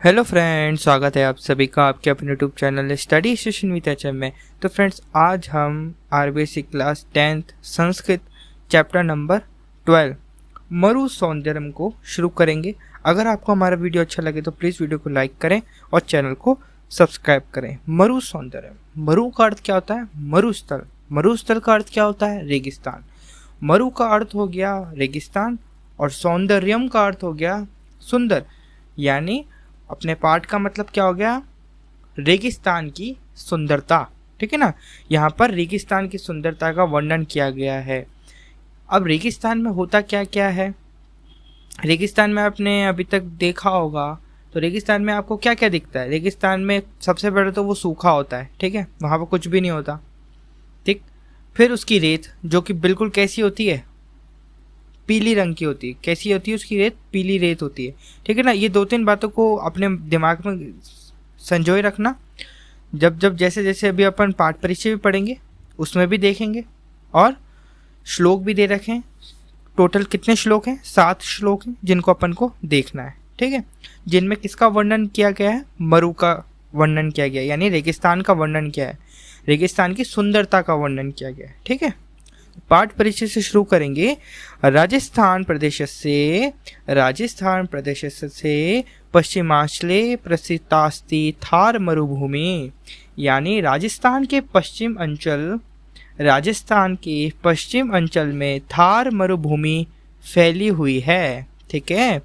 Hello friends, स्वागत है आप सभी का आपके अपने YouTube channel study session with HM में। तो फ्रेंड्स, आज हम RBSC class 10th Sanskrit chapter number 12 मरु सौंदर्यम को शुरू करेंगे। अगर आपको हमारा वीडियो अच्छा लगे तो प्लीज़ वीडियो को लाइक करें और चैनल को सब्सक्राइब करें। मरु सौंदर्यम, मरु का अर्थ क्या होता है? मरुस्थल। मरुस्थल का अर्थ क्या होता है? रेगिस्तान। मरु का अर्थ हो गया रेगिस्तान और सौंदर्यम का अर्थ हो गया सुंदर, यानी अपने पाठ का मतलब क्या हो गया? रेगिस्तान की सुंदरता। ठीक है ना। यहाँ पर रेगिस्तान की सुंदरता का वर्णन किया गया है। अब रेगिस्तान में होता क्या क्या है? रेगिस्तान में आपने अभी तक देखा होगा तो रेगिस्तान में आपको क्या क्या दिखता है? रेगिस्तान में सबसे पहले तो वो सूखा होता है, ठीक है, वहाँ पर कुछ भी नहीं होता। ठीक। फिर उसकी रेत जो कि बिल्कुल कैसी होती है? पीली रंग की होती है। कैसी होती है उसकी रेत? पीली रेत होती है। ठीक है ना। ये दो तीन बातों को अपने दिमाग में संजोए रखना। जब जब जैसे जैसे अभी अपन पाठ परिचय भी पढ़ेंगे उसमें भी देखेंगे, और श्लोक भी दे रखे हैं। टोटल कितने श्लोक हैं? 7 श्लोक हैं जिनको अपन को देखना है। ठीक है। जिनमें किसका वर्णन किया गया है? मरु का वर्णन किया गया है, यानी रेगिस्तान का वर्णन किया है। रेगिस्तान की सुंदरता का वर्णन किया गया है। ठीक है। पाठ परिचय से शुरू करेंगे। राजस्थान प्रदेश से पश्चिमांचले प्रसिद्धास्ति थार मरुभूमि, यानी राजस्थान के पश्चिम अंचल में थार मरुभूमि फैली हुई है। ठीक है।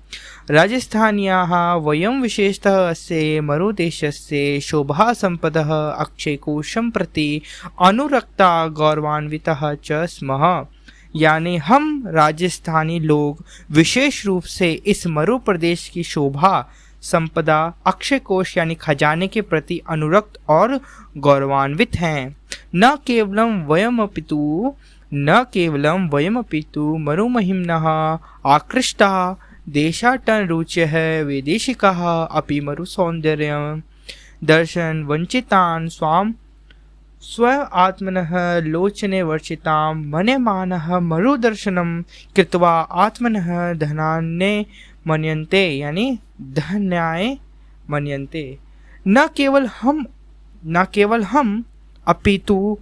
राजस्थान्याः वयं विशेषतः अस्य मरुदेशस्य शोभा संपदः अक्षयकोशं प्रति अनुरक्ता गौरवान्वितः च स्मः, यानी हम राजस्थानी लोग विशेष रूप से इस मरु प्रदेश की शोभा संपदा अक्षय कोश यानी खजाने के प्रति अनुरक्त और गौरवान्वित हैं। न केवलम वयमपितु मरुमहिम्नः आकृष्टा देशाटन रुचयः वैदेशिकाः अपि मरु सौंदर्यं दर्शन वंचितान् स्व आत्मनः लोचने वर्षितां मन्यमानः मरुदर्शनं कृत्वा आत्मनः धनान्ये मन्यन्ते, यानी धन्याय मन्यन्ते। न केवल हम अपितु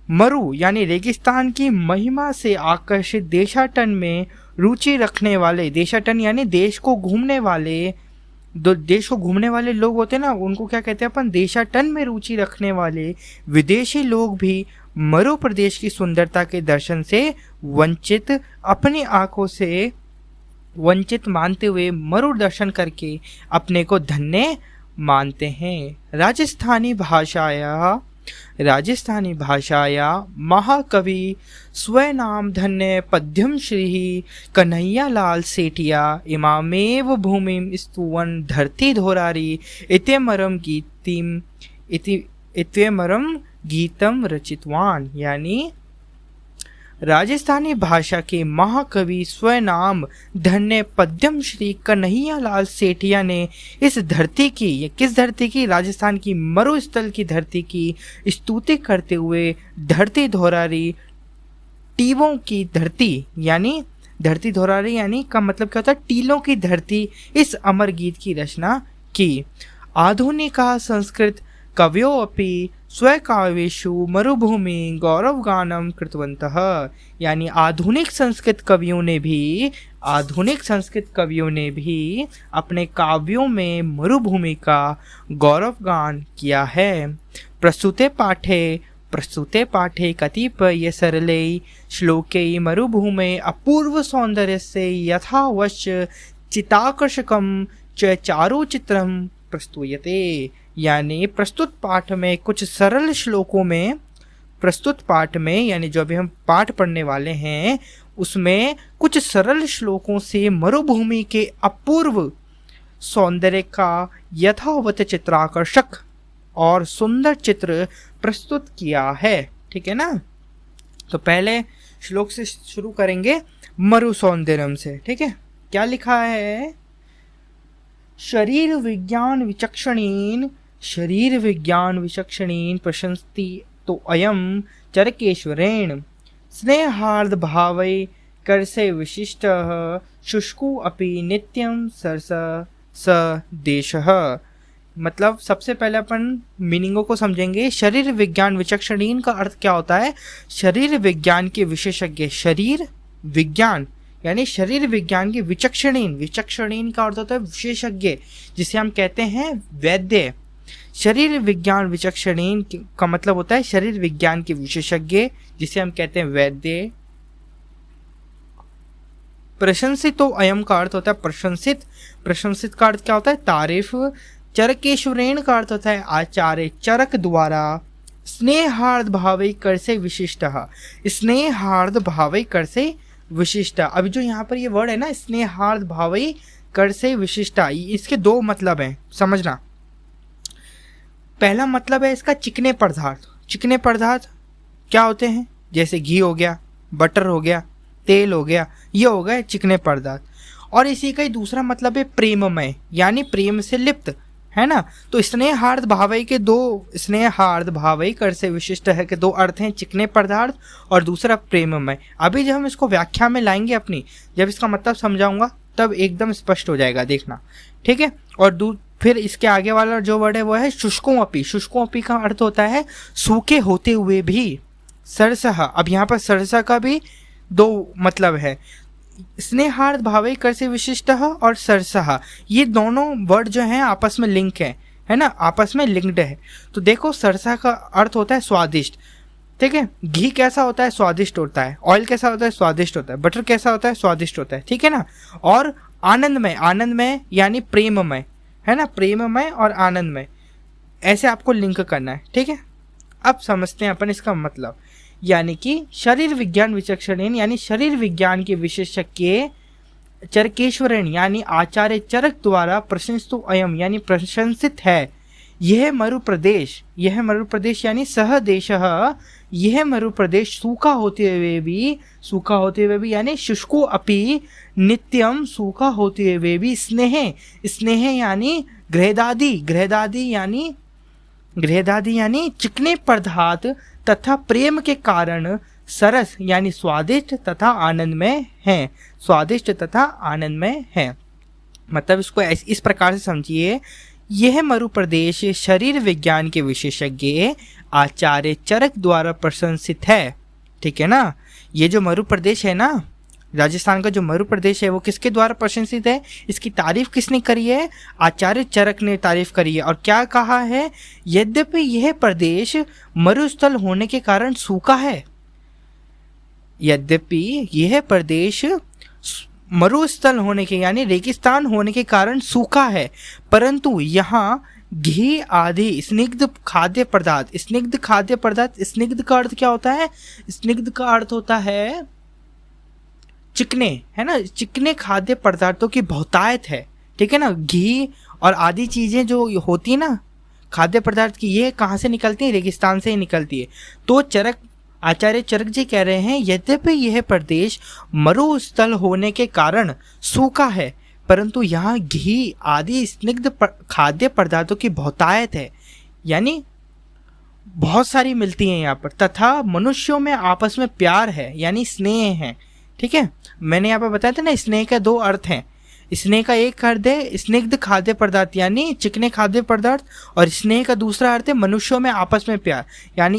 मरु यानी रेगिस्तान की महिमा से आकर्षित देशाटन में रुचि रखने वाले, देशाटन यानी देश को घूमने वाले लोग होते हैं ना, उनको क्या कहते हैं अपन? देशाटन में रुचि रखने वाले विदेशी लोग भी मरु प्रदेश की सुंदरता के दर्शन से अपनी आंखों से वंचित मानते हुए मरु दर्शन करके अपने को धन्य मानते हैं। राजस्थानी भाषाया महाकवि स्वनाम धन्य पद्यम श्री कन्हैयालाल सेठिया इमामेव भूमिम स्तुवन् धरती धोरारी इत्यमरम गीतम रचितवान, यानी राजस्थानी भाषा के महाकवि स्वनाम धन्य पद्यम श्री कन्हैयालाल सेठिया ने इस धरती की, या किस धरती की? राजस्थान की मरुस्थल की धरती की स्तुति करते हुए धरती धोरारी, टीलों की धरती, यानी धरती धोरारी यानी का मतलब क्या होता है? टीलों की धरती, इस अमर गीत की रचना की। आधुनिका संस्कृत कवयो अपि स्वकाव्येषु मरुभूमि गौरवगानम कृतवन्तः, यानी आधुनिक संस्कृत कवियों ने भी अपने काव्यों में मरुभूमि का गौरवगान किया है। प्रस्तुते पाठे कतिपय सरले श्लोके मरुभूमे अपूर्व सौंदर्यस्य यथावश्य चित्ताकर्षकं च चारुचित्रं प्रस्तूयते, यानी प्रस्तुत पाठ में यानी जो अभी हम पाठ पढ़ने वाले हैं उसमें कुछ सरल श्लोकों से मरुभूमि के अपूर्व सौंदर्य का यथावत चित्राकर्षक और सुंदर चित्र प्रस्तुत किया है। ठीक है ना। तो पहले श्लोक से शुरू करेंगे मरु सौंदर्यम से। ठीक है। क्या लिखा है? शरीर विज्ञान विचक्षणेन प्रशंसति तो अयम चरकेश्वरेण स्नेहार्द भावै करसे विशिष्टः शुष्को अपि नित्यं सरस स देशः। मतलब सबसे पहले अपन मीनिंगों को समझेंगे। शरीर विज्ञान विचक्षणीन का अर्थ क्या होता है? शरीर विज्ञान के विशेषज्ञ। शरीर विज्ञान यानी शरीर विज्ञान के विचक्षणीन। विचक्षणीन का अर्थ होता है विशेषज्ञ, जिसे हम कहते हैं वैद्य। शरीर विज्ञान विचक्षणीन का मतलब होता है शरीर विज्ञान के विशेषज्ञ, जिसे हम कहते हैं वैद्य। प्रशंसितो अयम का अर्थ होता है प्रशंसित। प्रशंसित का अर्थ क्या होता है? तारीफ। चरकेश्वरेण का अर्थ होता है आचार्य चरक द्वारा स्नेहार्द भावैक कर से विशिष्ट। स्नेहार्द भावैक कर से विशिष्ट। अभी जो यहाँ पर ये वर्ड है ना, स्नेहार्द भावैक कर से विशिष्ट, इसके दो मतलब हैं, समझना। पहला मतलब है इसका चिकने पदार्थ। चिकने पदार्थ क्या होते हैं? जैसे घी हो गया, बटर हो गया, तेल हो गया, ये हो गए चिकने पदार्थ। और इसी का ही दूसरा मतलब है प्रेममय, यानी प्रेम से लिप्त, है ना। तो स्नेहार्द भावई के दो, स्नेहार्द भावई कर से विशिष्ट है के दो अर्थ हैं, चिकने पदार्थ और दूसरा प्रेममय। अभी जब हम इसको व्याख्या में लाएंगे अपनी, जब इसका मतलब समझाऊंगा तब एकदम स्पष्ट हो जाएगा, देखना, ठीक है। और फिर इसके आगे वाला जो वर्ड है वो है शुष्कों अपी। शुष्कों अपी का अर्थ होता है सूखे होते हुए भी। सरसह, अब यहाँ पर सरसह का भी दो मतलब है। स्नेहार्द भावे कर से विशिष्ट और सरसह, ये दोनों वर्ड जो हैं आपस में लिंक है ना, आपस में लिंक्ड है। तो देखो, सरसह का अर्थ होता है स्वादिष्ट, ठीक है। घी कैसा होता है? स्वादिष्ट होता है। ऑयल कैसा होता है? स्वादिष्ट होता है। बटर कैसा होता है? स्वादिष्ट होता है, ठीक है ना। और आनंदमय, आनंदमय यानी प्रेममय, है ना, प्रेममय और आनंदमय, ऐसे आपको लिंक करना है, ठीक है। अब समझते हैं अपन इसका मतलब। यानी कि शरीर विज्ञान विचक्षणेन यानी शरीर विज्ञान के विशेषज्ञ चरकेश्वरेण यानी आचार्य चरक द्वारा प्रशंसितो अयम यानी प्रशंसित है यह मरु प्रदेश। यह मरु प्रदेश यानी सह देशः, यह मरु प्रदेश सूखा होते हुए भी यानी शुष्को अपि नित्यम, सूखा होते हुए भी स्नेह, स्नेह यानी गृहदादी यानी चिकने पदार्थ तथा प्रेम के कारण सरस यानी स्वादिष्ट तथा आनंदमय है। स्वादिष्ट तथा आनंदमय है, मतलब इसको इस प्रकार से समझिए। यह मरु प्रदेश शरीर विज्ञान के विशेषज्ञ आचार्य चरक द्वारा प्रशंसित है, ठीक है ना। ये जो मरु प्रदेश है ना, राजस्थान का जो मरु प्रदेश है, वो किसके द्वारा प्रशंसित है? इसकी तारीफ किसने करी है? आचार्य चरक ने तारीफ करी है। और क्या कहा है? यद्यपि यह प्रदेश मरुस्थल होने के कारण सूखा है, यद्यपि यह प्रदेश मरुस्थल होने के यानी रेगिस्तान होने के कारण सूखा है, परंतु यहाँ घी आदि स्निग्ध खाद्य पदार्थ, स्निग्ध खाद्य पदार्थ, स्निग्ध का अर्थ क्या होता है? स्निग्ध का अर्थ होता है चिकने, है ना, चिकने खाद्य पदार्थों की बहुतायत है, ठीक है ना। घी और आदि चीजें जो होती है ना खाद्य पदार्थ की, ये कहाँ से निकलती है? रेगिस्तान से ही निकलती है। तो आचार्य चरक जी कह रहे हैं यद्यपि यह प्रदेश मरुस्थल होने के कारण सूखा है, परंतु यहाँ घी आदि स्निग्ध खाद्य पदार्थों की बहुतायत है, यानी बहुत सारी मिलती हैं यहाँ पर। तथा मनुष्यों में आपस में प्यार है यानी स्नेह है, ठीक है। मैंने यहाँ पर बताया था ना, स्नेह का दो अर्थ हैं। स्नेह का एक अर्थ है स्निग्ध खाद्य पदार्थ यानी चिकने खाद्य पदार्थ, और स्नेह का दूसरा अर्थ है मनुष्यों में आपस में प्यार, यानी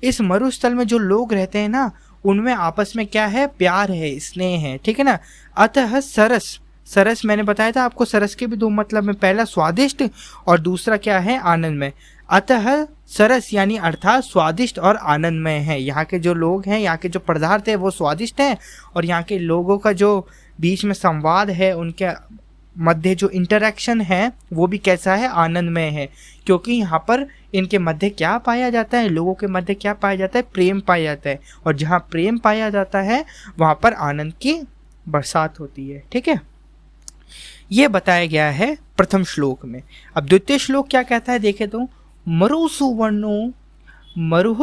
इस मरुस्थल में जो लोग रहते हैं ना, उनमें आपस में क्या है? प्यार है, स्नेह है, ठीक है ना। अतः सरस मैंने बताया था आपको, सरस के भी दो मतलब में, पहला स्वादिष्ट और दूसरा क्या है? आनंदमय। अतः सरस यानी अर्थात स्वादिष्ट और आनंदमय है। यहाँ के जो लोग हैं, यहाँ के जो पदार्थ है वो स्वादिष्ट हैं, और यहाँ के लोगों का जो बीच में संवाद है, उनके मध्य जो इंटरेक्शन है वो भी कैसा है? आनंदमय है। क्योंकि यहाँ पर इनके मध्य क्या पाया जाता है? लोगों के मध्य क्या पाया जाता है? प्रेम पाया जाता है, और जहाँ प्रेम पाया जाता है वहाँ पर आनंद की बरसात होती है, ठीक है। ये बताया गया है प्रथम श्लोक में। अब द्वितीय श्लोक क्या कहता है देखे तो, मरुः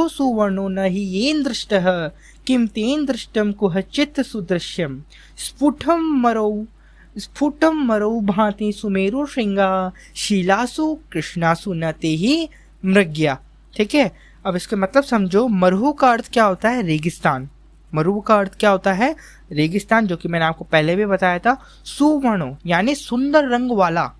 सुवर्णो न हि येन दृष्टः किं तेन दृष्टं कुह चित्त सुदृश्यम स्फुटं मरौ भाति सुमेरु श्रृंगा शीलासु कृष्णासु न ते ही मृग्या, ठीक है। अब इसके मतलब समझो। मरुः का अर्थ क्या होता है? रेगिस्तान, मरु का अर्थ क्या होता है? रेगिस्तान, जो कि मैंने आपको पहले भी बताया था। सुवर्णो यानी सुंदर रंग वाला।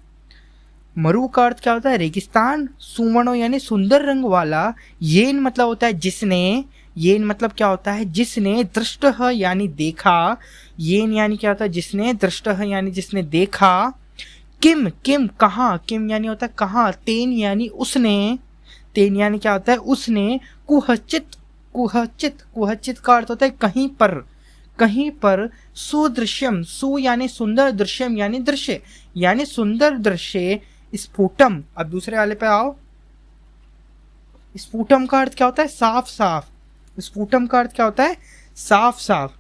मरु का अर्थ क्या होता है? रेगिस्तान। सुवर्णो यानी सुंदर रंग वाला। येन मतलब होता है जिसने। येन मतलब क्या होता है? जिसने। दृष्टः यानी देखा। येन यानी क्या होता है? जिसने। दृष्टः यानी जिसने देखा। किम, किम कहाँ। किम यानी होता है कहाँ। तेन यानी उसने। तेन यानी क्या होता है? उसने। कुहचित, कुहचित, कुहचित का अर्थ होता है कहीं पर, कहीं पर। सुदृश्यम, सु यानी सुंदर, दृश्यम यानी दृश्य, यानी सुंदर दृश्य। स्फुटम, अब दूसरे वाले पे आओ। स्फुटम का अर्थ क्या होता है? साफ साफ। स्फुटम का अर्थ क्या होता है? साफ साफ।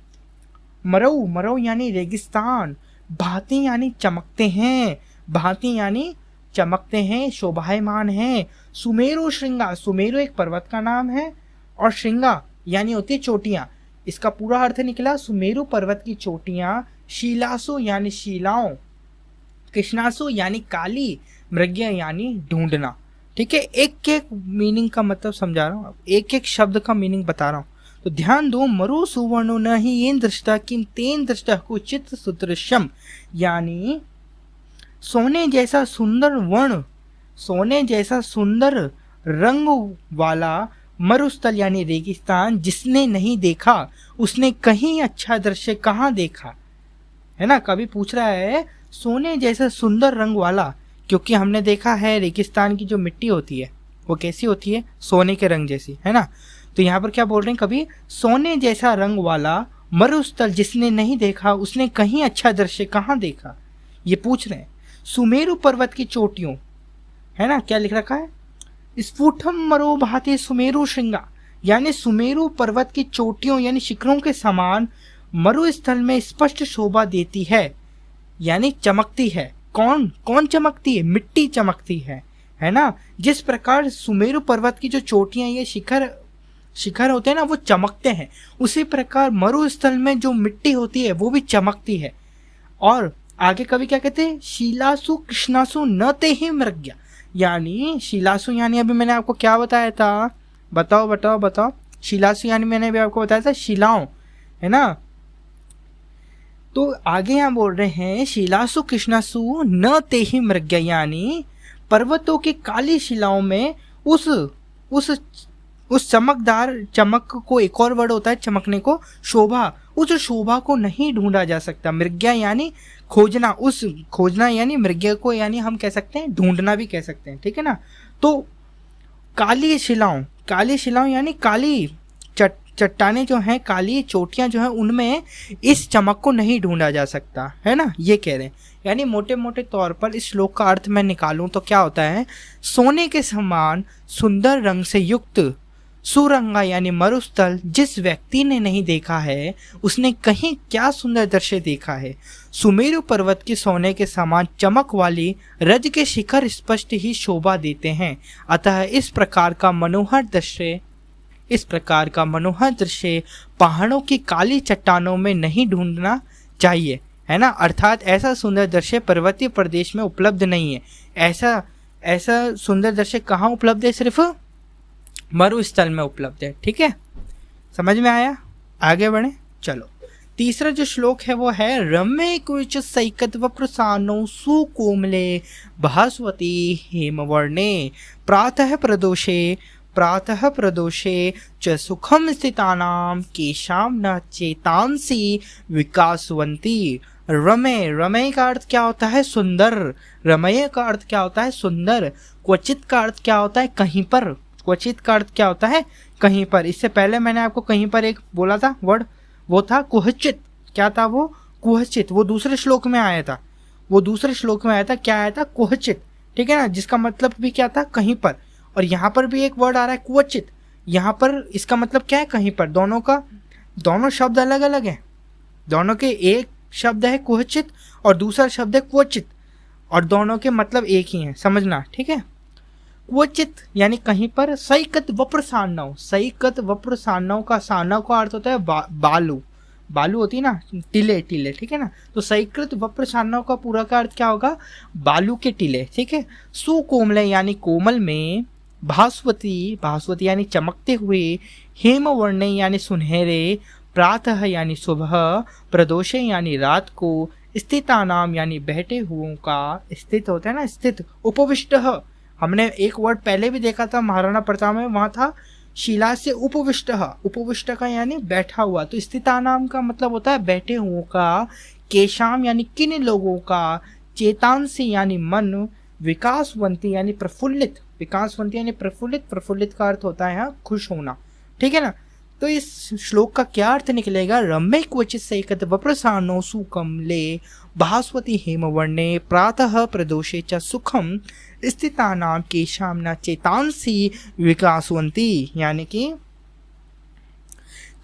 मरऊ, मरऊ यानी रेगिस्तान। भांति यानी चमकते हैं। भांति यानी चमकते हैं, शोभायमान हैं। सुमेरु श्रृंगा, सुमेरु एक पर्वत का नाम है, और श्रृंगा यानी होती है चोटियां। इसका पूरा अर्थ निकला सुमेरु पर्वत की चोटियां। शीलासु यानी शिलाओं। कृष्णासु यानी काली। मृग्या यानी ढूंढना। ठीक है, एक एक मीनिंग का मतलब समझा रहा हूँ, एक एक शब्द का मीनिंग बता रहा हूँ, तो ध्यान दो। मरु सुवर्णो न ही येन दृष्टा किम तेन दृष्टा कुचित सुदृश्यम, यानी सोने जैसा सुंदर वर्ण, सोने जैसा सुंदर रंग वाला मरुस्थल यानी रेगिस्तान जिसने नहीं देखा उसने कहीं अच्छा दृश्य कहाँ देखा। है ना, कभी पूछ रहा है सोने जैसा सुंदर रंग वाला, क्योंकि हमने देखा है रेगिस्तान की जो मिट्टी होती है वो कैसी होती है? सोने के रंग जैसी, है ना। तो यहाँ पर क्या बोल रहे हैं? कभी सोने जैसा रंग वाला मरुस्थल जिसने नहीं देखा उसने कहीं अच्छा दृश्य कहाँ देखा, ये पूछ रहे हैं। सुमेरु पर्वत की चोटियों, है ना, क्या लिख रखा है? स्फुटम मरो भाति सुमेरु श्रृंगा, यानी सुमेरु पर्वत की चोटियों यानी शिखरों के समान मरुस्थल में स्पष्ट शोभा देती है, यानी चमकती है। कौन कौन चमकती है? मिट्टी चमकती है ना। जिस प्रकार सुमेरु पर्वत की जो चोटियां, ये शिखर होते हैं ना, वो चमकते हैं, उसी प्रकार मरुस्थल में जो मिट्टी होती है वो भी चमकती है। और आगे कवि क्या कहते हैं? शीलासु कृष्णासु न ते ही मृग्या, यानी शिलासु यानी अभी मैंने आपको क्या बताया था? बताओ बताओ बताओ। शिलासु यानी मैंने अभी आपको बताया था शिलाओं, है ना। तो आगे यहाँ बोल रहे हैं शिलासु कृष्णासु न ते ही मृग्या, यानी पर्वतों की काली शिलाओं में उस चमकदार, चमक को एक और वर्ड होता है चमकने को, शोभा, उस शोभा को नहीं ढूंढा जा सकता। मृग्या यानी खोजना, उस खोजना यानी मृग्या को यानी हम कह सकते हैं ढूंढना भी कह सकते हैं, ठीक है ना। तो काली शिलाओं यानी काली चट्टाने जो हैं, काली चोटियां जो हैं, उनमें इस चमक को नहीं ढूंढा जा सकता, है ना, ये कह रहे हैं। यानी मोटे मोटे तौर पर इस श्लोक का अर्थ मैं निकालूं तो क्या होता है? सोने के समान सुंदर रंग से युक्त सुरंगा यानी मरुस्थल जिस व्यक्ति ने नहीं देखा है उसने कहीं क्या सुंदर दृश्य देखा है। सुमेरु पर्वत की सोने के समान चमक वाली रज के शिखर स्पष्ट ही शोभा देते हैं। अतः इस प्रकार का मनोहर दृश्य पहाड़ों की काली चट्टानों में नहीं ढूंढना चाहिए, है ना। अर्थात ऐसा सुंदर दृश्य पर्वतीय प्रदेश में उपलब्ध नहीं है। ऐसा सुंदर दृश्य कहाँ उपलब्ध है? सिर्फ मरुस्थल में उपलब्ध है। ठीक है, समझ में आया? आगे बढ़े, चलो। तीसरा जो श्लोक है वो है रम्य कुच सैकत व प्रसानो सुकोमले भास्वती हेमवर्णे प्रातः प्रदोषे च सुखम स्थितानां केशाम न चेतांसी विकासवंती। रमय का अर्थ क्या होता है? सुंदर। रमय का अर्थ क्या होता है? सुंदर। क्वचित का अर्थ क्या होता है? कहीं पर। क्वचित का अर्थ क्या होता है? कहीं पर। इससे पहले मैंने आपको कहीं पर एक बोला था वर्ड, वो था कुहचित। क्या था वो? कुहचित। वो दूसरे श्लोक में आया था, क्या आया था? कुहचित, ठीक है ना, जिसका मतलब भी क्या था? कहीं पर। और यहाँ पर भी एक वर्ड आ रहा है क्वचित, यहाँ पर इसका मतलब क्या है? कहीं पर। दोनों शब्द अलग अलग हैं। दोनों के एक शब्द है कुहचित और दूसरा शब्द है क्वचित, और दोनों के मतलब एक ही हैं, समझना, ठीक है। क्वचित यानी कहीं पर। सैकत वप्र सान्नव, सैकत वप्र सान्नव का अर्थ होता है बालू होती है ना, टीले, ठीक है ना। तो सैकृत वप्र सान्नव का पूरा का अर्थ क्या होगा? बालू के टीले, ठीक है। सुकोमले यानी कोमल में। भास्वती यानी चमकते हुए। हेमवर्ण यानी सुनहरे। प्रातः यानी सुबह, प्रदोषे यानी रात को, स्थितानाम यानी बैठे हुओं का, स्थित होता है ना स्थित, उपविष्टः हमने एक वर्ड पहले भी देखा था महाराणा प्रताप में, वहां था शिला से उपविष्टः, उपविष्ट का यानी बैठा हुआ, तो स्थितानाम का मतलब होता है बैठे हुओं का, केशाम यानी किन लोगों का, चेतांसी यानी मन, विकासवंती यानी प्रफुल्लित, विकासवंती यानी प्रफुल्लित, प्रफुल्लित का अर्थ होता है यहाँ खुश होना, ठीक है ना। तो इस श्लोक का क्या अर्थ निकलेगा, रम्य क्वचित सैकत वप्रसानो सुकमले भास्वती हेमवर्णे प्रातः प्रदोषे च सुखम स्थितानाम केशाम न चेतांसी विकासवंती, यानी कि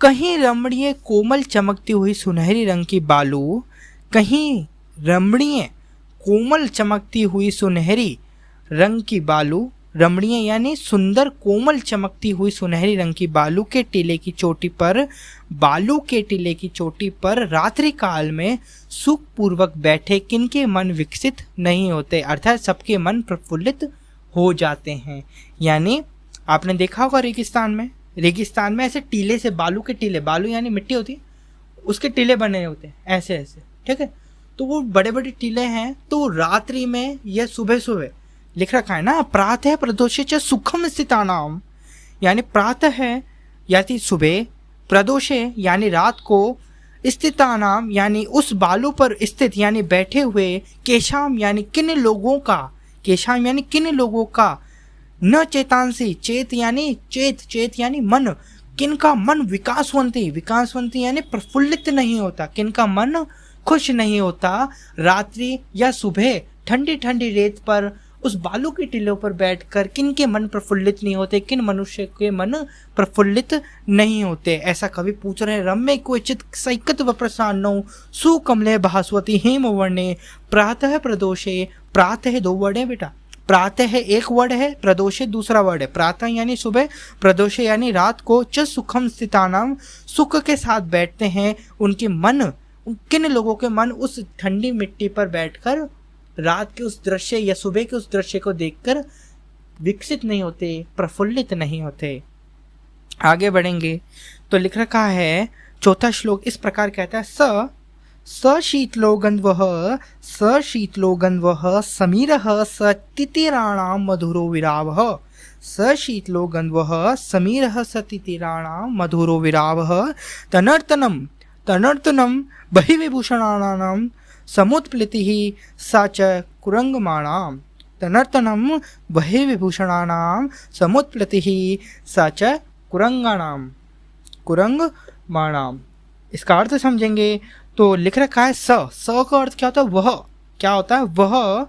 कहीं रमणीय कोमल चमकती हुई सुनहरी रंग की बालू, कहीं रमणीय कोमल चमकती हुई सुनहरी रंग की बालू, रमणीय यानी सुंदर कोमल चमकती हुई सुनहरी रंग की बालू के टीले की चोटी पर, बालू के टीले की चोटी पर रात्रि काल में सुख पूर्वक बैठे किनके मन विकसित नहीं होते, अर्थात सबके मन प्रफुल्लित हो जाते हैं। यानी आपने देखा होगा रेगिस्तान में ऐसे टीले से, बालू के टीले, बालू यानी मिट्टी होती है, उसके टीले बने होते हैं ऐसे ऐसे, ठीक है। तो वो बड़े बड़े टीले हैं, तो रात्रि में या सुबह सुबह लिख रखा है ना, प्रातः प्रदोषे च सुखम स्थितानाम, यानी प्रातः यानी सुबह, प्रदोषे यानी रात को, स्थितानाम यानी उस बालू पर स्थित यानी बैठे हुए, केशाम यानी किन लोगों का, केशाम यानी किन लोगों का, न चेतांसी, चेत यानी चेत यानी मन, किनका मन विकासवंती, विकासवंती यानी प्रफुल्लित नहीं होता, किनका मन खुश नहीं होता, रात्रि या सुबह ठंडी ठंडी रेत पर उस बालू के टीलों पर बैठकर किन के मन प्रफुल्लित नहीं होते, किन मनुष्य के मन प्रफुल्लित नहीं होते, ऐसा कवि पूछ रहे हैं। रम्य क्वचित सैकत वप्रसानो सुकमले भास्वती हेमवर्णे प्रातः प्रदोषे, प्रातः दो वर्ड है बेटा, प्रातः एक वर्ड है, प्रदोषे दूसरा वर्ड है, प्रातः यानी सुबह, प्रदोषे यानी रात को, च सुखम स्थितानाम सुख के साथ बैठते हैं उनके मन, किन लोगों के मन उस ठंडी मिट्टी पर बैठकर रात के उस दृश्य या सुबह के उस दृश्य को देखकर विकसित नहीं होते, प्रफुल्लित नहीं होते। आगे बढ़ेंगे तो लिख रखा है चौथा श्लोक इस प्रकार कहता है, स शीतलो गन्धवः समीरः स तितिराणाम मधुरो विरावः, स शीतलो गन्धवः समीरः स तितिराणाम मधुरो विरावः, तनर्तनं बहिर्विभूषणानां समुत्प्लितिः सा च कुरंगमाणाम, तनर्तनं बहिर्विभूषणानां समुत्प्लितिः सा च कुरंगमाणाम। इसका अर्थ समझेंगे तो लिख रखा है स का अर्थ क्या होता है, वह क्या होता है, वह,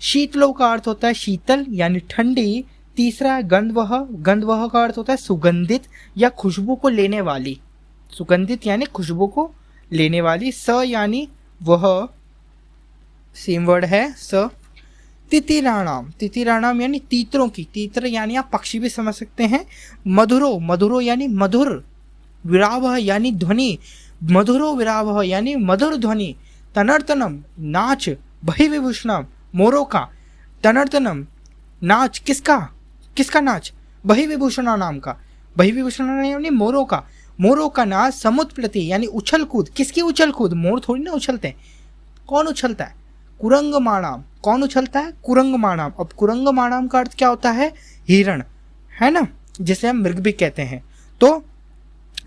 शीतलो का अर्थ होता है शीतल यानी ठंडी, तीसरा गंधवह का अर्थ होता है सुगंधित या खुशबू को लेने वाली, सुगंधित यानी खुशबू को लेने वाली, स यानी वह, सेम वर्ड है स, तितिराणाम यानी तीतरों की, तीतर यानी आप पक्षी भी समझ सकते हैं, मधुरो यानी मधुर, विरावह यानी ध्वनि, मधुरो विरावह यानी मधुर ध्वनि, तनर्तनम नाच, बहिर्विभूषणम मोरों का, तनर्तनम नाच किसका नाच, बहिर्विभूषणा नाम का, बहिर्विभूषणा यानी मोरों का नाच, समुत्प्लति यानी उछल कूद, किसकी उछल कूद, मोर थोड़ी ना उछलते हैं, कौन उछलता है, कुरंगमाणाम, कौन उछलता है, कुरंगमाणाम। अब कुरंगमाणाम का अर्थ क्या होता है, हिरण, है ना, जिसे हम मृग भी कहते हैं। तो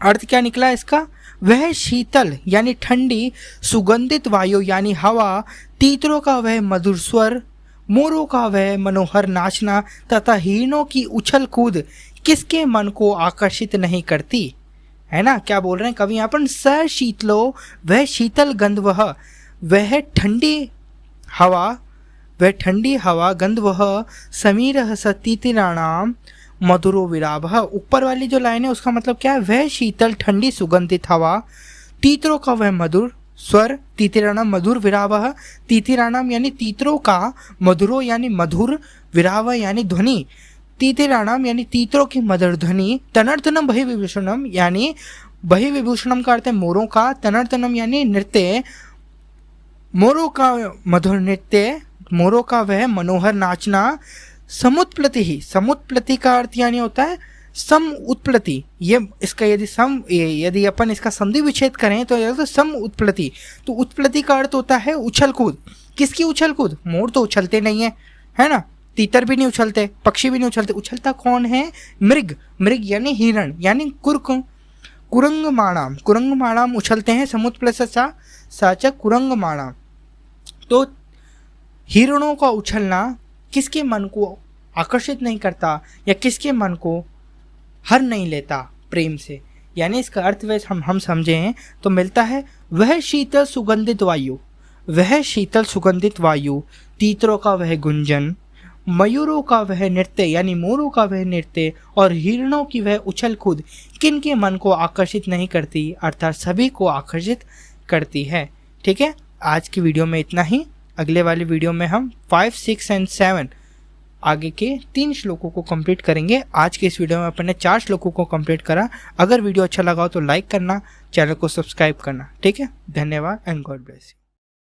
अर्थ क्या निकला इसका, वह शीतल यानी ठंडी, सुगंधित वायु यानी हवा, तीतरों का वह मधुर स्वर, मोरों का वह मनोहर नाचना तथा हिरणों की उछल कूद किसके मन को आकर्षित नहीं करती, है ना। क्या बोल रहे हैं कवि यहाँ पर, स शीतलो वह शीतल गंधवह, वह ठंडी हवा, गंधवह समीरः स तितिराणाम मधुरो विरावः। ऊपर वाली जो लाइन है उसका मतलब क्या है, वह शीतल ठंडी सुगंधित हवा, तीतरों का वह मधुर स्वर, तितिराणाम मधुर, विरावः तितिराणाम यानी तीतरों का, मधुरो यानी मधुर, विरावः यानी ध्वनि, तितिराणाम यानी तीतरों की मधुर ध्वनि, तनर्तनम बहिर्विभूषणम यानी बहिर्विभूषणम का अर्थ है मोरों का, तनर्तनम यानी नृत्य, मोरों का मधुर नृत्य, मोरों का वह मनोहर नाचना, समुत्प्लति का अर्थ यानी होता है सम उत्प्लति, ये इसका यदि अपन इसका संधि विच्छेद करें तो सम उत्प्लति, तो उत्प्लति का अर्थ होता है उछल कूद। किसकी उछल कूद? मोर तो उछलते नहीं है ना, तीतर भी नहीं उछलते, पक्षी भी नहीं उछलते, उछलता कौन है? मृग यानी हिरण, यानी कुरंगमाणाम उछलते हैं, समुत्प्लसा साचा कुरंगमाणाम। तो हिरणों का उछलना किसके मन को आकर्षित नहीं करता या किसके मन को हर नहीं लेता प्रेम से? यानी इसका अर्थ वैसे हम समझे हैं तो मिलता है वह शीतल सुगंधित वायु, तीतरों का वह गुंजन, मयूरों का वह नृत्य यानी मोरों का वह नृत्य और हिरणों की वह उछल कूद किन के मन को आकर्षित नहीं करती, अर्थात सभी को आकर्षित करती है। ठीक है, आज की वीडियो में इतना ही। अगले वाली वीडियो में हम 5, 6 और 7 आगे के 3 श्लोकों को कंप्लीट करेंगे। आज के इस वीडियो में अपन ने 4 श्लोकों को कंप्लीट करा। अगर वीडियो अच्छा लगा हो तो लाइक करना, चैनल को सब्सक्राइब करना। ठीक है, धन्यवाद एंड गॉड ब्लेस यू।